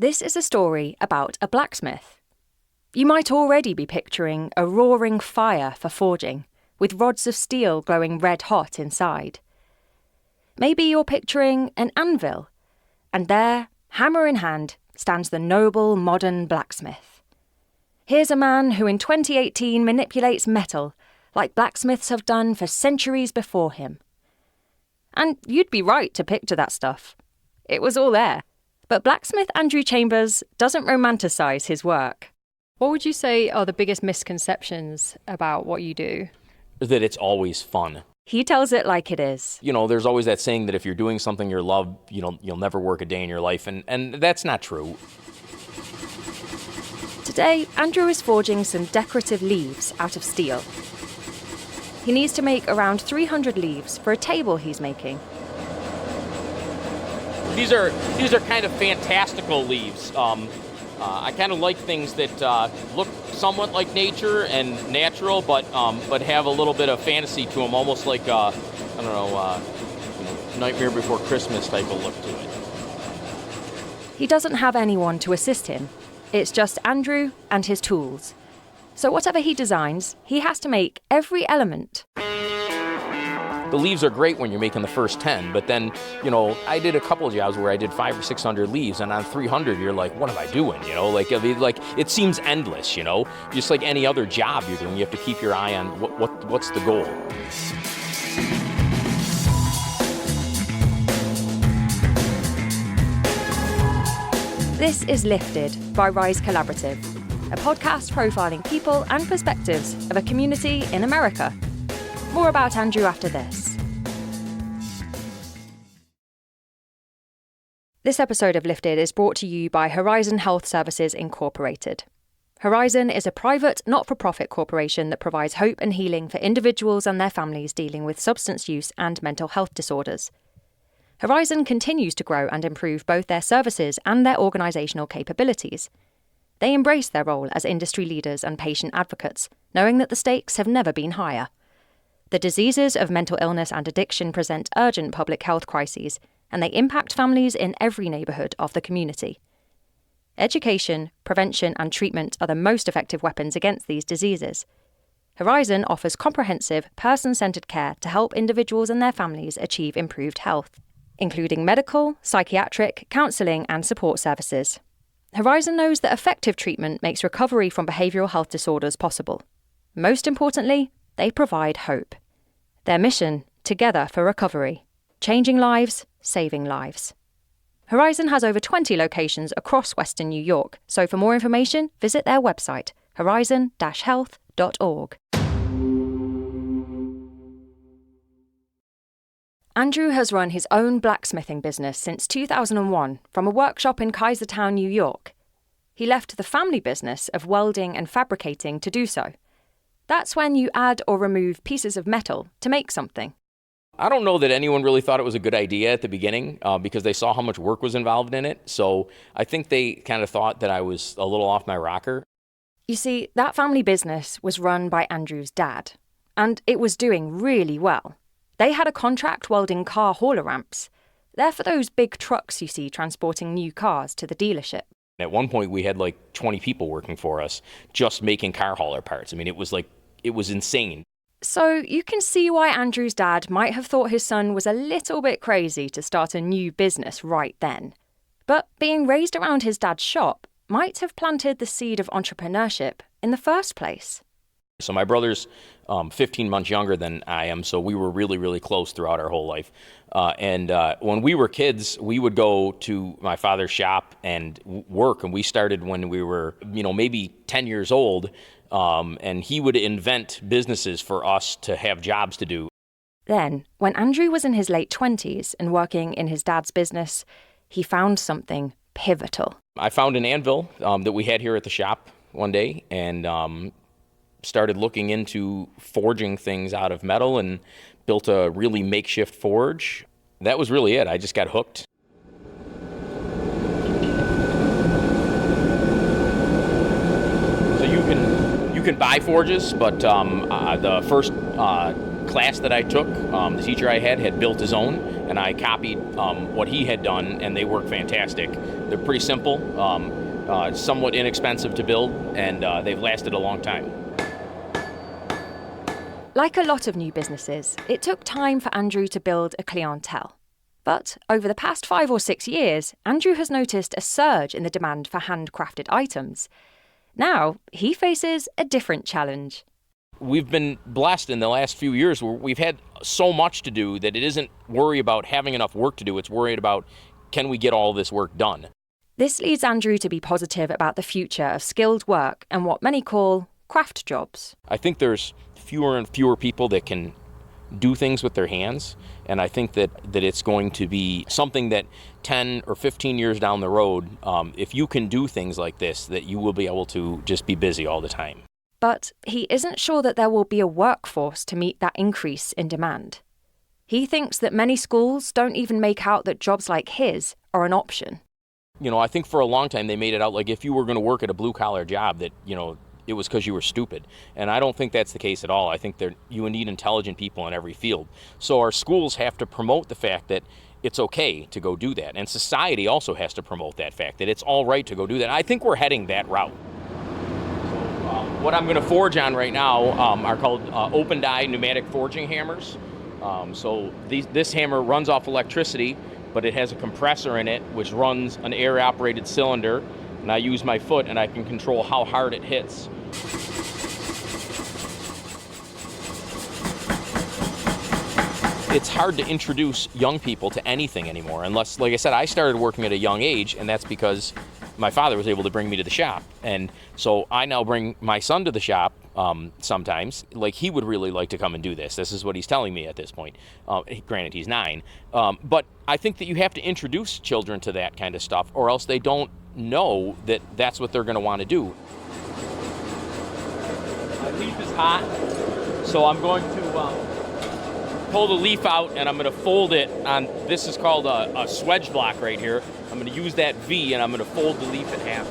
This is a story about a blacksmith. You might already be picturing a roaring fire for forging, with rods of steel glowing red hot inside. Maybe you're picturing an anvil, and there, hammer in hand, stands the noble modern blacksmith. Here's a man who in 2018 manipulates metal like blacksmiths have done for centuries before him. And you'd be right to picture that stuff. It was all there. But blacksmith Andrew Chambers doesn't romanticise his work. What would you say are the biggest misconceptions about what you do? That it's always fun. He tells it like it is. You know, there's always that saying that if you're doing something you love, you'll never work a day in your life, and that's not true. Today, Andrew is forging some decorative leaves out of steel. He needs to make around 300 leaves for a table he's making. These are kind of fantastical leaves. I kind of like things that look somewhat like nature and natural, but have a little bit of fantasy to them, almost like Nightmare Before Christmas type of look to it. He doesn't have anyone to assist him. It's just Andrew and his tools. So whatever he designs, he has to make every element. The leaves are great when you're making the first 10, but then, I did a couple of jobs where I did 500 or 600 leaves, and on 300, you're like, what am I doing? It seems endless, Just like any other job you're doing, you have to keep your eye on what's the goal. This is Lifted by Rise Collaborative, a podcast profiling people and perspectives of a community in America. More about Andrew after this. This episode of Lifted is brought to you by Horizon Health Services Incorporated. Horizon is a private, not-for-profit corporation that provides hope and healing for individuals and their families dealing with substance use and mental health disorders. Horizon continues to grow and improve both their services and their organisational capabilities. They embrace their role as industry leaders and patient advocates, knowing that the stakes have never been higher. The diseases of mental illness and addiction present urgent public health crises, and they impact families in every neighbourhood of the community. Education, prevention and treatment are the most effective weapons against these diseases. Horizon offers comprehensive, person-centred care to help individuals and their families achieve improved health, including medical, psychiatric, counselling and support services. Horizon knows that effective treatment makes recovery from behavioural health disorders possible. Most importantly, they provide hope. Their mission, Together for Recovery. Changing lives, saving lives. Horizon has over 20 locations across Western New York, so for more information, visit their website, horizon-health.org. Andrew has run his own blacksmithing business since 2001 from a workshop in Kaisertown, New York. He left the family business of welding and fabricating to do so. That's when you add or remove pieces of metal to make something. I don't know that anyone really thought it was a good idea at the beginning because they saw how much work was involved in it. So I think they kind of thought that I was a little off my rocker. You see, that family business was run by Andrew's dad, and it was doing really well. They had a contract welding car hauler ramps. They're for those big trucks you see transporting new cars to the dealership. At one point, we had like 20 people working for us just making car hauler parts. I mean, it was insane. So you can see why Andrew's dad might have thought his son was a little bit crazy to start a new business right then. But being raised around his dad's shop might have planted the seed of entrepreneurship in the first place. So my brother's 15 months younger than I am, so we were really, really close throughout our whole life. And when we were kids, we would go to my father's shop and work, and we started when we were, maybe 10 years old, and he would invent businesses for us to have jobs to do. Then, when Andrew was in his late 20s and working in his dad's business, he found something pivotal. I found an anvil that we had here at the shop one day, and started looking into forging things out of metal and built a really makeshift forge. That was really it. I just got hooked. So you can buy forges, but the first class that I took, the teacher I had built his own, and I copied what he had done, and they work fantastic. They're pretty simple, somewhat inexpensive to build, and they've lasted a long time. Like a lot of new businesses, it took time for Andrew to build a clientele. But over the past 5 or 6 years, Andrew has noticed a surge in the demand for handcrafted items. Now, he faces a different challenge. We've been blessed in the last few years where we've had so much to do that it isn't worry about having enough work to do, it's worried about, can we get all this work done? This leads Andrew to be positive about the future of skilled work and what many call craft jobs. I think there's fewer and fewer people that can do things with their hands, and I think that it's going to be something that 10 or 15 years down the road, if you can do things like this, that you will be able to just be busy all the time. But he isn't sure that there will be a workforce to meet that increase in demand. He thinks that many schools don't even make out that jobs like his are an option. I think for a long time they made it out like if you were going to work at a blue-collar job that, it was because you were stupid. And I don't think that's the case at all. I think you need intelligent people in every field. So our schools have to promote the fact that it's okay to go do that. And society also has to promote that fact that it's all right to go do that. I think we're heading that route. So what I'm going to forge on right now are called open die pneumatic forging hammers. This hammer runs off electricity, but it has a compressor in it which runs an air-operated cylinder. And I use my foot and I can control how hard it hits. It's hard to introduce young people to anything anymore unless, like I said, I started working at a young age, and that's because my father was able to bring me to the shop. And so I now bring my son to the shop sometimes. Like, he would really like to come and do this. This is what he's telling me at this point. Granted, he's 9. But I think that you have to introduce children to that kind of stuff, or else they don't know that that's what they're going to want to do. My leaf is hot, so I'm going to pull the leaf out, and I'm going to fold it on, this is called a swedge block right here. I'm going to use that V, and I'm going to fold the leaf in half.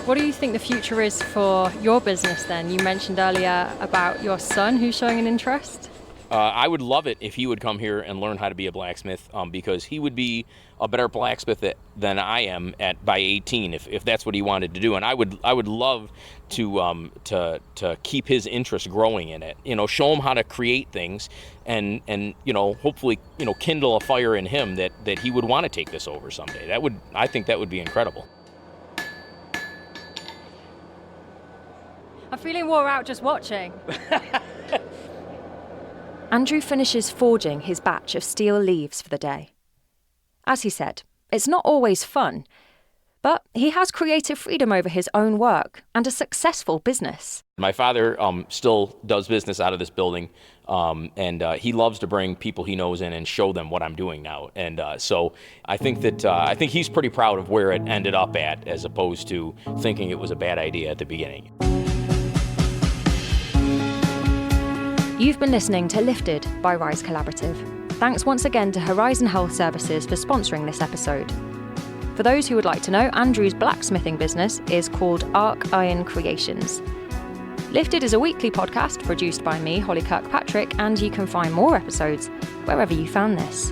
What do you think the future is for your business then? You mentioned earlier about your son who's showing an interest. I would love it if he would come here and learn how to be a blacksmith, because he would be a better blacksmith than I am by 18 if that's what he wanted to do. And I would love to keep his interest growing in it. Show him how to create things, and hopefully kindle a fire in him that he would want to take this over someday. I think that would be incredible. I'm feeling wore out just watching. Andrew finishes forging his batch of steel leaves for the day. As he said, it's not always fun, but he has creative freedom over his own work and a successful business. My father still does business out of this building, and he loves to bring people he knows in and show them what I'm doing now. And so I think that he's pretty proud of where it ended up at, as opposed to thinking it was a bad idea at the beginning. You've been listening to Lifted by Rise Collaborative. Thanks once again to Horizon Health Services for sponsoring this episode. For those who would like to know, Andrew's blacksmithing business is called Arc Iron Creations. Lifted is a weekly podcast produced by me, Holly Kirkpatrick, and you can find more episodes wherever you found this.